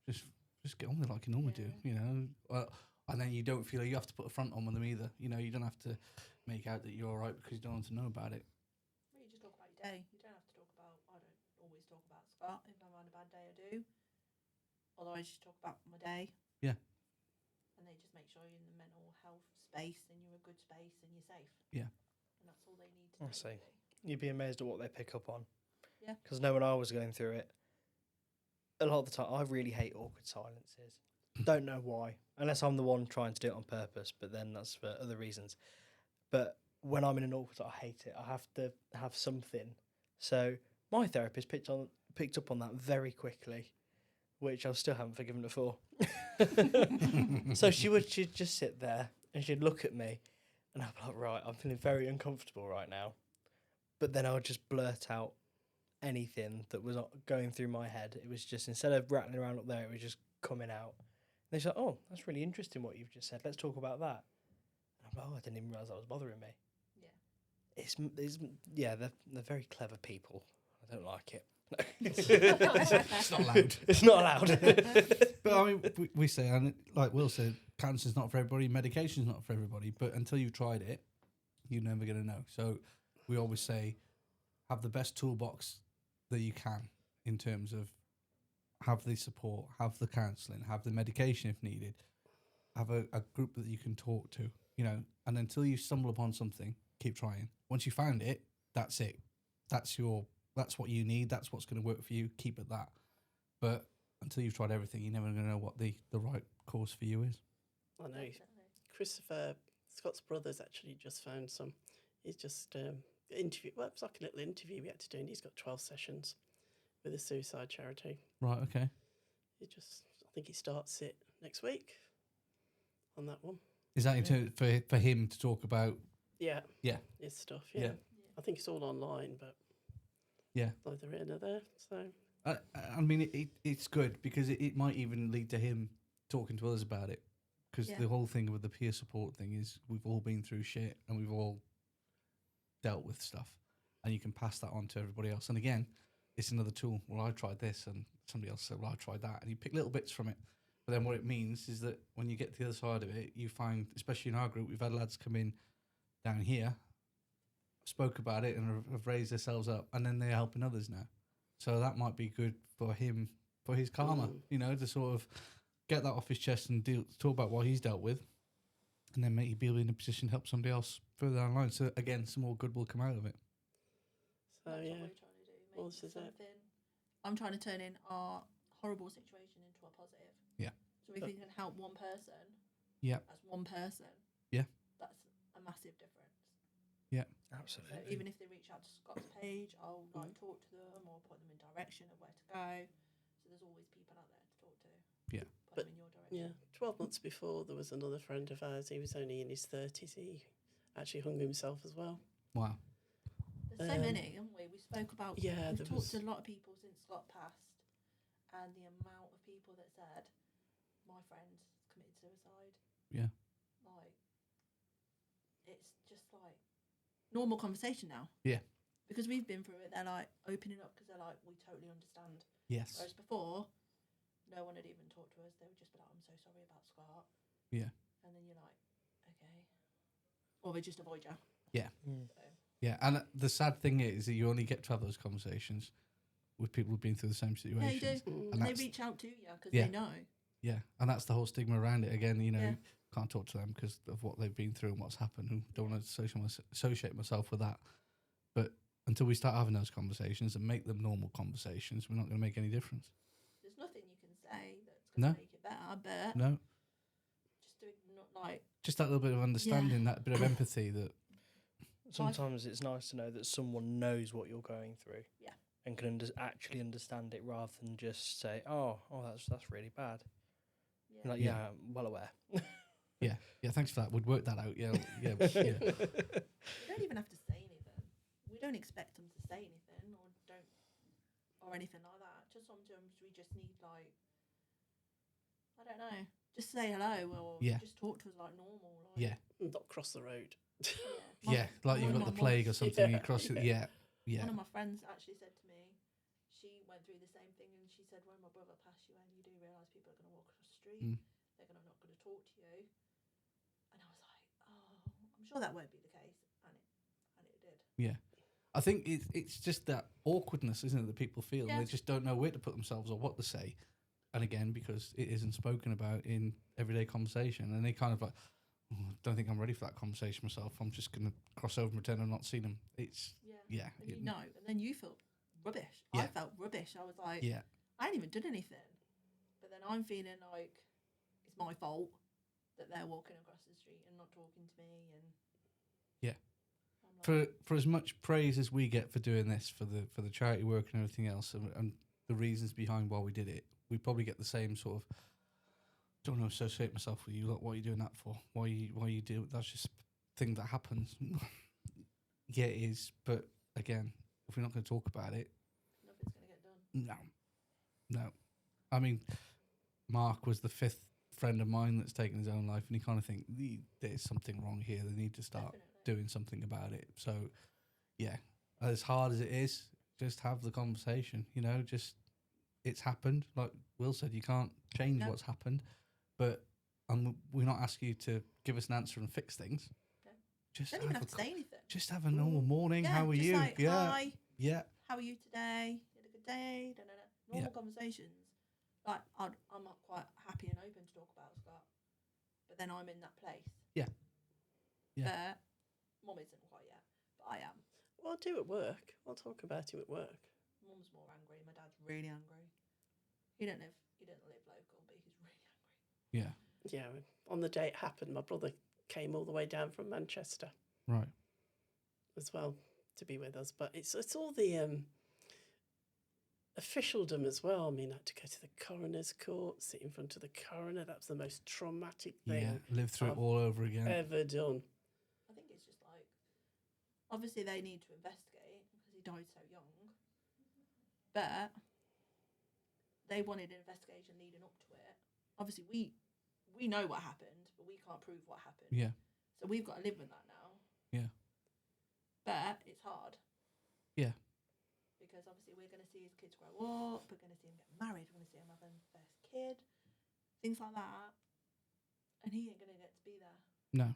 just get on with it like you normally do, you know. And then you don't feel like you have to put a front on with them either. You know, you don't have to make out that you're all right because you don't want to know about it. Well, you just talk about your day. You don't have to talk about. I don't always talk about Scott. If I'm on a bad day, I do. Otherwise, just talk about my day. Yeah. And they just make sure you're in the mental health space and you're a good space and you're safe. Yeah. And that's all they need to I know. see. really. You'd be amazed at what they pick up on. Yeah. Because I know when I was going through it, a lot of the time, I really hate awkward silences. Don't know why, unless I'm the one trying to do it on purpose, but then that's for other reasons. But when I'm in an awkward, I hate it. I have to have something. So my therapist picked up on that very quickly, which I still haven't forgiven her for. So she'd just sit there and she'd look at me, and I'd be like, right, I'm feeling very uncomfortable right now. But then I would just blurt out anything that was going through my head. It was just, instead of rattling around up there, it was just coming out. And she's like, oh, that's really interesting what you've just said. Let's talk about that. And I'm like, oh, I didn't even realise that was bothering me. Yeah. They're very clever people. I don't like it. It's not allowed. It's not allowed. But I mean, we say, and like Will said, cancer's not for everybody, medication's not for everybody. But until you've tried it, you're never going to know. So we always say, have the best toolbox that you can in terms of have the support, have the counselling, have the medication if needed, have a group that you can talk to, you know, and until you stumble upon something, keep trying. Once you found it, that's it. That's what you need. That's what's going to work for you. Keep it that. But until you've tried everything, you're never going to know what the right course for you is. I know. Definitely. Christopher, Scott's brother's actually just found some. He's just interview. Well, it was like a little interview we had to do, and he's got 12 sessions with a suicide charity. Right, okay. I think he starts it next week on that one. Is that for him to talk about? Yeah. Yeah. His stuff, Yeah. yeah. I think it's all online, but Yeah. neither here nor there. So I mean, it's good because it might even lead to him talking to others about it. Because Yeah. the whole thing with the peer support thing is we've all been through shit and we've all dealt with stuff, and you can pass that on to everybody else. And again, it's another tool. Well, I tried this, and somebody else said, well, I tried that, and you pick little bits from it. But then what it means is that when you get to the other side of it, you find, especially in our group, we've had lads come in down here, spoke about it, and have raised themselves up, and then they're helping others now. So that might be good for him, for his karma, you know, to sort of get that off his chest and talk about what he's dealt with, and then maybe be in a position to help somebody else further down the line. So again, some more good will come out of it. So That's yeah. what we're trying to do. Well, Make this is it. something. I'm trying to turn in our horrible situation into a positive. Yeah. So if we can help one person, Yeah. as one person, Yeah. that's a massive difference. Absolutely. So even if they reach out to Scott's page, I'll like talk to them or point them in direction of where to go. So there's always people out there to talk to. Yeah. Put But them in your direction. Yeah, 12 months before, there was another friend of ours. He was only in his 30s. He actually hung himself as well. Wow. There's so many, haven't we? We spoke about. Yeah, We've there talked was. to a lot of people since Scott passed, and the amount of people that said, "My friend committed suicide." Yeah. Like, it's just like normal conversation now. Yeah. Because we've been through it, they're like opening up because they're like, we totally understand. Yes. Whereas before, no one had even talked to us. They would just be like, I'm so sorry about Scott. Yeah. And then you're like, okay. Or they just avoid you. Yeah. Mm. So, Yeah. And the sad thing is that you only get to have those conversations with people who've been through the same yeah, you situations. do. Mm. And they that's- reach out to you because Yeah. they know. Yeah, and that's the whole stigma around it. Again, you know, Yeah. can't talk to them because of what they've been through and what's happened. And don't want to associate myself with that. But until we start having those conversations and make them normal conversations, we're not going to make any difference. There's nothing you can say that's going to No. make it better, but No, just doing not like just that little bit of understanding, that bit of empathy. That Sometimes it's nice to know that someone knows what you're going through. Yeah. And can actually understand it rather than just say, "Oh, that's really bad." Yeah. Like, Yeah. yeah, I'm well aware. Yeah, thanks for that. We'd work that out. Yeah. We don't even have to say anything. We don't expect them to say anything or anything like that. Just sometimes we just need like, I don't know, just say hello or Yeah. just talk to us like normal. Like, Yeah. Not cross the road. Yeah, like you've got the plague or something. You cross it. Yeah. Yeah. One of my friends actually said to me, she went through the same thing, and she said, when my brother passed, you went, you do realise people are going to walk across the street, they're not going to talk to you. And I was like, oh, I'm sure that won't be the case, and it did. Yeah. I think it's just that awkwardness, isn't it, that people feel. Yeah. They just don't know where to put themselves or what to say. And again, because it isn't spoken about in everyday conversation, and they kind of like, oh, I don't think I'm ready for that conversation myself. I'm just going to cross over and pretend I've not seen them. It's, yeah. And you know, and then you feel rubbish. Yeah. I felt rubbish. I was like, Yeah. I ain't even done anything. But then I'm feeling like it's my fault that they're walking across the street and not talking to me. And Yeah. I'm like, For as much praise as we get for doing this, for the charity work and everything else, and the reasons behind why we did it, we probably get the same sort of, don't want to associate myself with you. Look, what are you doing that for? Why you do? That's just a thing that happens. Yeah, it is. But again, if we're not going to talk about it, nothing's going to get done. no. I mean, Mark was the 5th friend of mine that's taken his own life, and you kind of think there's something wrong here. They need to start doing something about it. So, yeah, as hard as it is, just have the conversation. You know, just it's happened. Like Will said, you can't change what's happened, but we're not asking you to give us an answer and fix things. No. Just Don't even have to say anything. Just have a normal morning. Yeah, How are just you? like, hi. Yeah. How are you today? You had a good day? Normal conversations. Like I'm not quite happy and open to talk about Scott, but then I'm in that place. Yeah. But Mum isn't quite yet, but I am. Well, I'll do at work. I'll talk about him at work. Mum's more angry. My dad's really angry. He don't live local, but he's really angry. Yeah. Yeah, on the day it happened, my brother came all the way down from Manchester Right. as well to be with us. But it's all the officialdom as well. I mean, I had to go to the coroner's court, sit in front of the coroner. That was the most traumatic thing Yeah. Live through I've it all over again. ever done. I think it's just like, obviously they need to investigate because he died so young, but they wanted an investigation leading up to it. Obviously we know what happened, but we can't prove what happened. Yeah. So we've got to live with that now. Yeah. But it's hard. Yeah. Because obviously we're going to see his kids grow up, we're going to see him get married, we're going to see him have his first kid, things like that. And he ain't going to get to be there.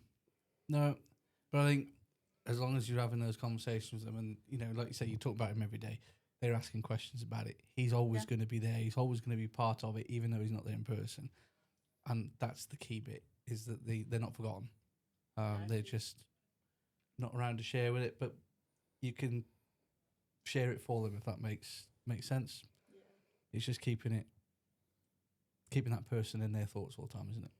No. But I think as long as you're having those conversations with them, and, you know, like you say, you talk about him every day, they're asking questions about it. He's always going to be there. He's always going to be part of it, even though he's not there in person. And that's the key bit, is that they're not forgotten. They're just not around to share with it, but you can share it for them if that makes sense. Yeah. It's just keeping that person in their thoughts all the time, isn't it?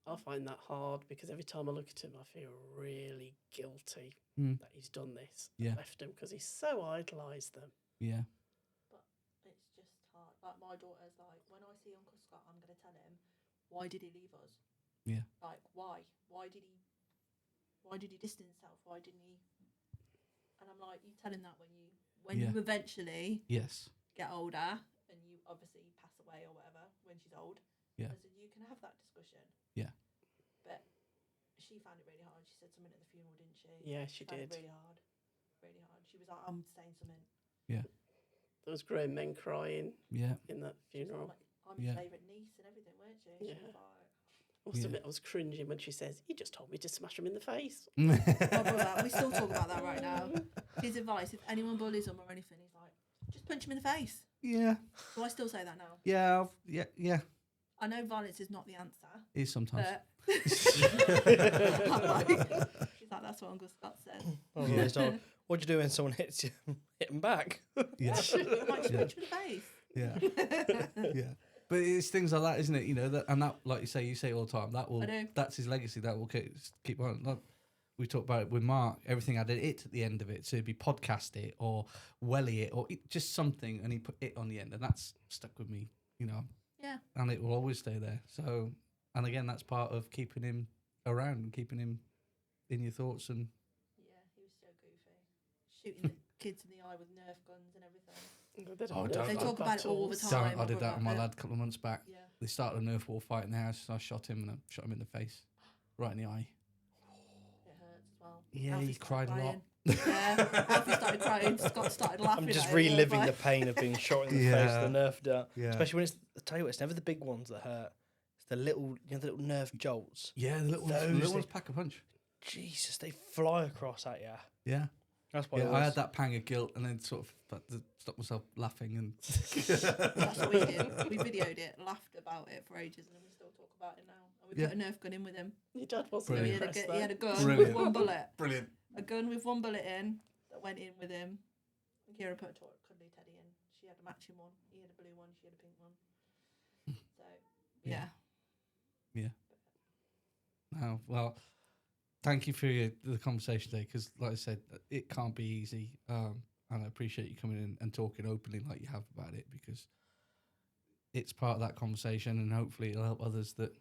I find that hard because every time I look at him, I feel really guilty that he's done this. Yeah. Left him because he's so idolised them. Yeah. But it's just hard. Like my daughter's like, when I see Uncle Scott, I'm going to tell him, why did he leave us? Yeah. Like, why? Why did he distance himself? Why didn't he? And I'm like, you tell him that when you eventually Yes. get older and you obviously pass away or whatever when she's old. Yeah. I said, you can have that discussion. Yeah. But she found it really hard. She said something at the funeral, didn't she? Yeah, she found did. it really hard. Really hard. She was like, I'm saying something. Yeah. There was grown men crying Yeah. in that She was funeral. like, I'm his favourite niece and everything, weren't she? She Yeah. was like, I must admit, I was cringing when she says, "He just told me to smash him in the face." my brother, we still talk about that right now. His advice, if anyone bullies him or anything, he's like, just punch him in the face. Yeah. So I still say that now. Yeah. Yeah. I know violence is not the answer, It is sometimes. but I'm like, she's like, that's what Uncle Scott said. Oh, yeah. So, what do you do when someone hits you? Hit them back. Yeah. I might just punch him in the face. Yeah. Yeah. But it's things like that, isn't it? You know, that, and that, like you say it all the time. I do. That's his legacy. That will keep on. Like, we talked about it with Mark. Everything had an it at the end of it, so it'd be podcast it or welly it or just something, and he put it on the end, and that's stuck with me, you know. Yeah. And it will always stay there. So, and again, that's part of keeping him around and keeping him in your thoughts. And Yeah, he was so goofy. Shooting the kids in the eye with Nerf guns and everything. Oh, They talk about it all the so time. I did that with my about it. lad a couple of months back. Yeah. They started a Nerf war fight in the house, and I shot him, and I shot him in the face, right in the eye. It hurts as well. Yeah, Alfie he started cried a lot. crying. Yeah, Alfie started crying. Scott started laughing. I'm just at him, reliving like- the pain of being shot in the face Yeah. with a Nerf dart. Yeah. Especially when it's, I tell you what, it's never the big ones that hurt. It's the little, the little Nerf jolts. Yeah, the little Those ones pack a punch. Jesus, they fly across at you. Yeah. That's why Yeah, I had that pang of guilt and then sort of had to stop myself laughing and That's what we did. We videoed it, laughed about it for ages, and then we still talk about it now. And we Yeah. put a Nerf gun in with him. Your dad wasn't So he Brilliant. had, impressed. he had a gun Brilliant. with one bullet. Brilliant. A gun with one bullet in that went in with him. And Kira put a cuddly teddy in. She had a matching one. He had a blue one. She had a pink one. So Yeah. yeah. Oh, well, thank you for the conversation today, because like I said, it can't be easy, and I appreciate you coming in and talking openly like you have about it, because it's part of that conversation, and hopefully it'll help others that,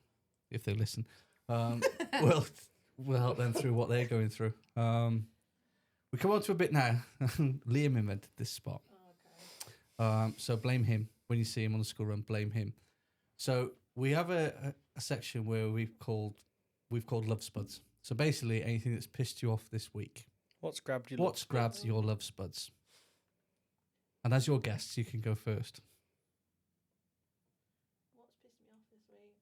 if they listen, will help them through what they're going through. We come on to a bit now. Liam invented this spot. Oh, okay. So blame him when you see him on the school run. Blame him. So we have a section where we've called love spuds. So basically, anything that's pissed you off this week. What's grabbed you? What's grabbed your love spuds? And as your guests, you can go first. What's pissed me off this week?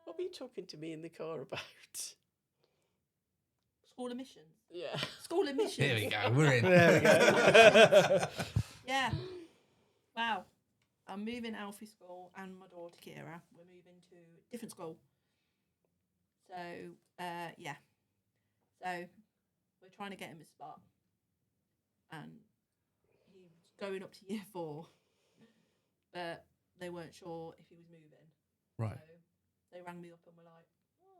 What were you talking to me in the car about? School admissions. Yeah. School admissions. Here we go. We're in. There we go. Yeah. Wow. I'm moving Alfie school and my daughter Kira. We're moving to a different school. So, yeah. So, we're trying to get him a spot. And he's going up to year 4. But they weren't sure if he was moving. Right. So, they rang me up and were like,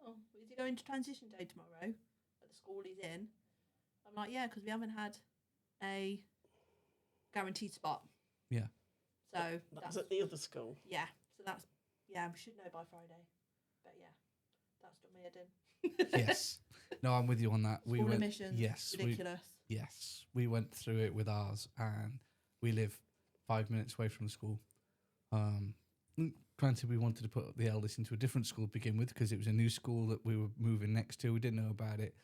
oh, is he going to transition day tomorrow at the school he's in? I'm like, yeah, because we haven't had a guaranteed spot. Yeah. So That was at the other school. yeah. So that's we should know by Friday. But yeah, that's done me head in. Yes. No, I'm with you on that. School admissions. Yes. Ridiculous. Yes. We went through it with ours, and we live 5 minutes away from the school. Granted, we wanted to put the eldest into a different school to begin with, because it was a new school that we were moving next to. We didn't know about it.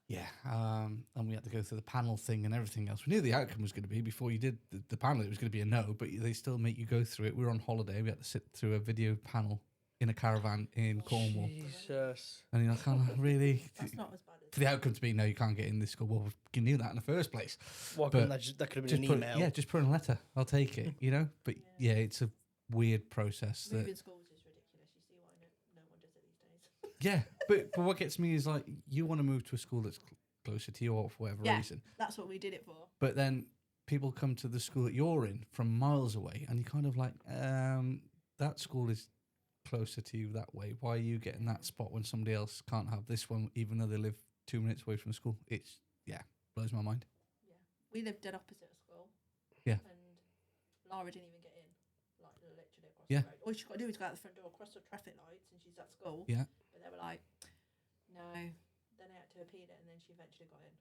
Yeah, and we had to go through the panel thing and everything else. We knew the outcome was going to be before you did the panel. It was going to be a no, but they still make you go through it. We were on holiday. We had to sit through a video panel in a caravan in Cornwall. Jesus. And you're like, oh, really? That's not as bad as For the outcome to be, no, you can't get in this school. Well, you knew that in the first place. Why But couldn't that could have been an put, email. yeah, just put in a letter. I'll take it, you know? But yeah, it's a weird process. That, moving schools is ridiculous. You see why no one does it these days. yeah, but what gets me is like, you want to move to a school that's closer to you or for whatever Yeah. reason. That's what we did it for. But then people come to the school that you're in from miles away, and you're kind of like, that school is closer to you that way. Why are you getting that spot when somebody else can't have this one, even though they live 2 minutes away from the school? It's, yeah, blows my mind. Yeah. We lived dead opposite a school. Yeah. And Lara didn't even get in. Like literally across Yeah. the road. All she got to do is go out the front door, cross the traffic lights, and she's at school. Yeah. But they were like, no. Then they had to appeal it, and then she eventually got in.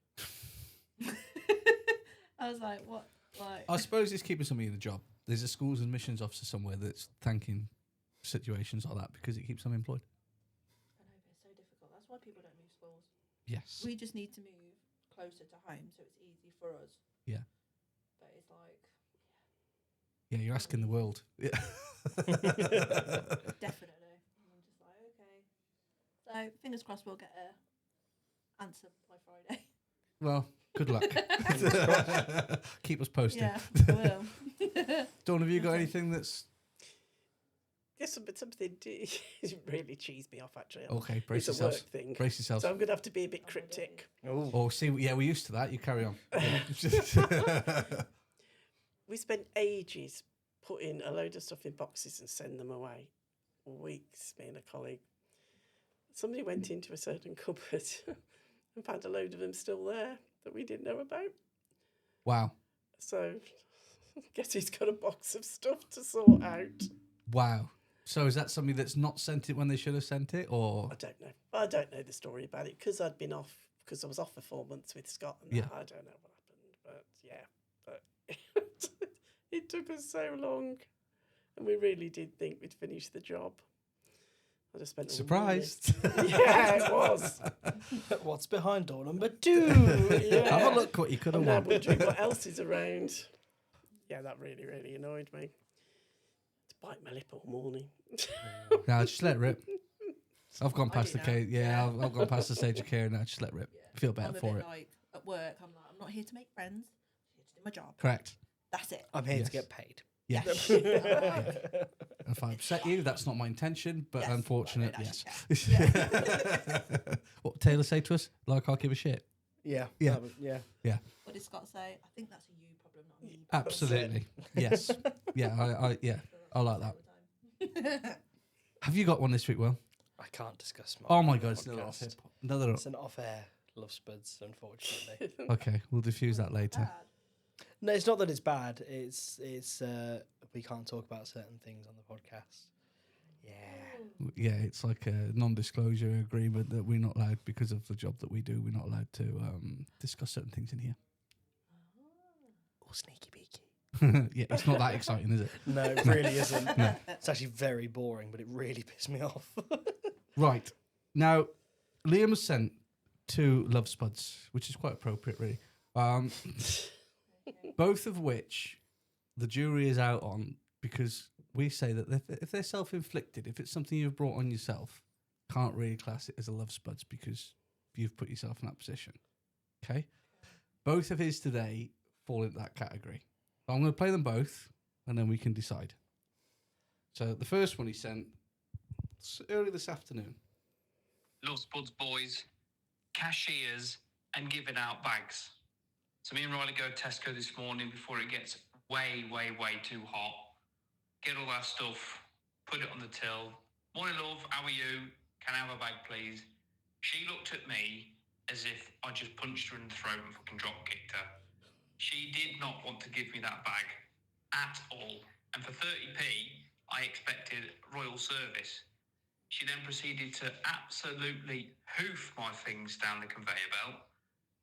I was like, what? Like, I suppose it's keeping somebody in the job. There's a schools admissions officer somewhere that's thanking situations like that because it keeps them employed. I know, but it's so difficult. That's why people don't move schools. Yes. We just need to move closer to home so it's easy for us. Yeah. But it's like, Yeah, you're asking the world. Yeah. definitely. And I'm just like, okay. So fingers crossed we'll get a answer by Friday. Well, good luck. Keep us posted. Yeah, I will. Dawn, have you got anything that's Yes, but something really cheesed me off, actually. okay? Brace It's a work yourselves. thing. Brace yourselves. So I'm going to have to be a bit cryptic. Oh. Oh, see, yeah, we're used to that. You carry on. We spent ages putting a load of stuff in boxes and send them away. Weeks, me and a colleague. somebody went into a certain cupboard and found a load of them still there that we didn't know about. Wow. So I guess he's got a box of stuff to sort out. Wow. So is that somebody that's not sent it when they should have sent it, or? I don't know. I don't know the story about it because I'd been off, because I was off for 4 months with Scott and Yeah. that. I don't know what happened, but yeah. But it took us so long, and we really did think we'd finish the job. I just spent all Surprised. morning- Yeah, it was. What's behind door number 2? Yeah. Have a look what you could have I'm now won. wondering what else is around. Yeah, that really, really annoyed me. To bite my lip all morning. Nah, just let it rip. I've gone I past do the now. case. Yeah, I've gone past the stage of care now. Just let it rip. Feel I'm better a for bit it. like at work. I'm like, I'm not here to make friends. I'm here to do my job. Correct. That's it. I'm here Yes. to get paid. Yeah. Yeah. If I upset you, that's not my intention, but Yes, unfortunate, well, yes. no, yeah. What Taylor say to us? Like, I'll give a shit. Yeah. Yeah. that was- yeah. What did Scott say? I think that's a you problem, not a me problem. Absolutely. Yes. Yeah, I like that. that. Have you got one this week, Will? I can't discuss my Oh my God, it's another podcast. another. It's an off-air love spuds, unfortunately. Okay, we'll diffuse that later. No, it's not that it's bad. It's we can't talk about certain things on the podcast. Yeah. Yeah, it's like a non-disclosure agreement that we're not allowed, because of the job that we do, we're not allowed to discuss certain things in here. Or sneaky beaky. Yeah, it's not that exciting, is it? No, it really isn't. It's actually very boring, but it really pissed me off. Right. Now, Liam has sent 2 love spuds, which is quite appropriate, really. Both of which the jury is out on, because we say that if they're self-inflicted, if it's something you've brought on yourself, can't really class it as a love spuds because you've put yourself in that position. Okay? Both of his today fall into that category. I'm going to play them both, and then we can decide. So the first one he sent early this afternoon. Love Spuds boys, cashiers, and giving out bags. So me and Riley go to Tesco this morning before it gets way, way, way too hot. Get all our stuff, put it on the till. Morning, love, how are you? Can I have a bag, please? She looked at me as if I just punched her in the throat and fucking drop kicked her. She did not want to give me that bag at all. And for 30p, I expected royal service. She then proceeded to absolutely hoof my things down the conveyor belt.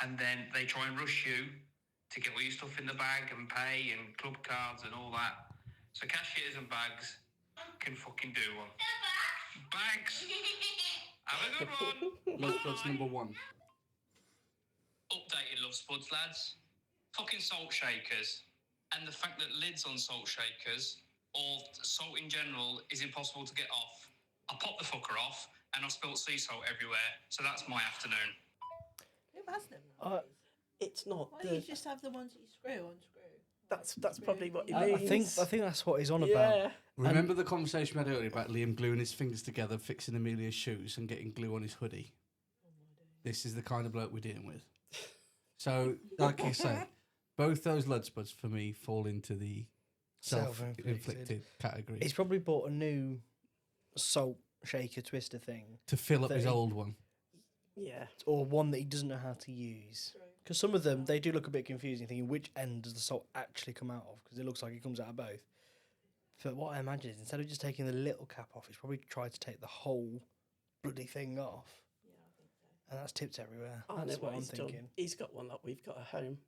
And then they try and rush you to get all your stuff in the bag and pay and club cards and all that. So cashiers and bags can fucking do one. Bags! Have a good one! Love spuds number 1. Updated Love Spuds, lads. Fucking salt shakers. And the fact that lids on salt shakers, or salt in general, is impossible to get off. I popped the fucker off, and I spilt sea salt everywhere. So that's my afternoon. Who has them nowadays? It's not Why don't you the. just have the ones that you screw? That's probably what he I means. think that's what he's on about. Yeah. Remember the conversation we had earlier about Liam gluing his fingers together, fixing Amelia's shoes, and getting glue on his hoodie? This is the kind of bloke we're dealing with. So, like you say, both those love spuds for me fall into the self-inflicted category. He's probably bought a new salt shaker twister thing, to fill up his Thing. old one. Yeah. or one that he doesn't know how to use. Because some of them, they do look a bit confusing, thinking which end does the salt actually come out of? Because it looks like it comes out of both. But what I imagine is instead of just taking the little cap off, he's probably tried to take the whole bloody thing off. And that's tipped everywhere. I know That's what I'm he's done. thinking. He's got one that we've got at home,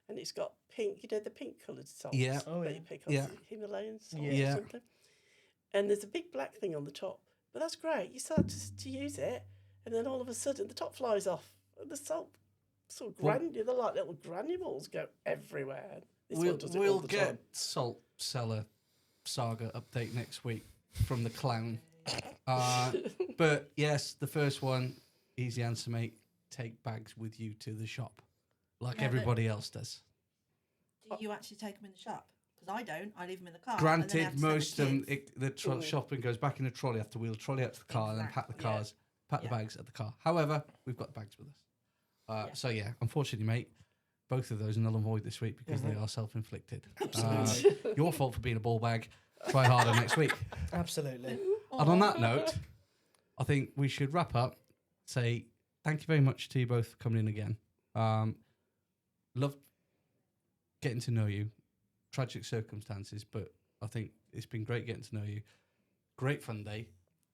and it's got pink. You know the pink coloured salt. Yeah. Oh, that yeah. you pick off Yeah. the Himalayan salt Yeah. or something. And there's a big black thing on the top. But that's great. You start to use it, and then all of a sudden the top flies off, and the salt sort of Well- they're like little granules go everywhere. This We'll, one does it all we'll the get time. Salt Cellar Saga update next week from the clown. But yes, the first one, easy answer, mate. Take bags with you to the shop, like Yeah, but- everybody else does. Do you actually take them in the shop? Because I don't. I leave them in the car. and then I have Granted, to send most of them, kids. the shopping goes back in a trolley. Have to wheel the trolley out to the car and then pack the Exactly, yeah. cars, pack the Yeah. bags at the car. However, we've got the bags with us. Yeah. So yeah, unfortunately, mate, both of those are null and void this week because they are self-inflicted. Absolutely. Your fault for being a ball bag. Try harder next week. Absolutely. And on that note, I think we should wrap up. Say thank you very much to you both for coming in again. Loved getting to know you. Tragic circumstances, but I think it's been great getting to know you. Great fun day.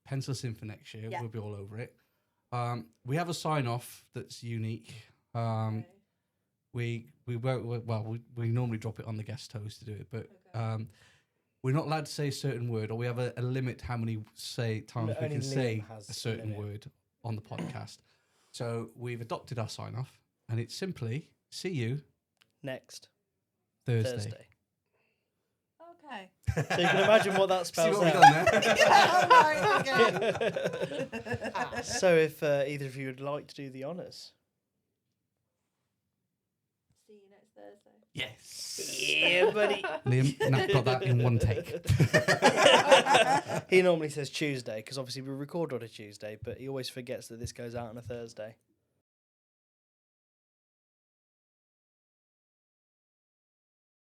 Pencil us in for next year. Yeah. We'll be all over it. We have a sign off that's unique. Okay. We normally drop it on the guest host to do it, but Okay. we're not allowed to say a certain word, or we have a limit how many times we Only can say Liam has a a certain limit. word on the podcast. So we've adopted our sign off, and it's simply see you Next Thursday. Thursday. Okay. So you can imagine what that See spells what we've out. done there? Yeah, right, okay. So if either of you would like to do the honours. See you next Thursday. Yes. Yeah, buddy. Liam, Nat got that in one take. He normally says Tuesday because obviously we record on a Tuesday, but he always forgets that this goes out on a Thursday.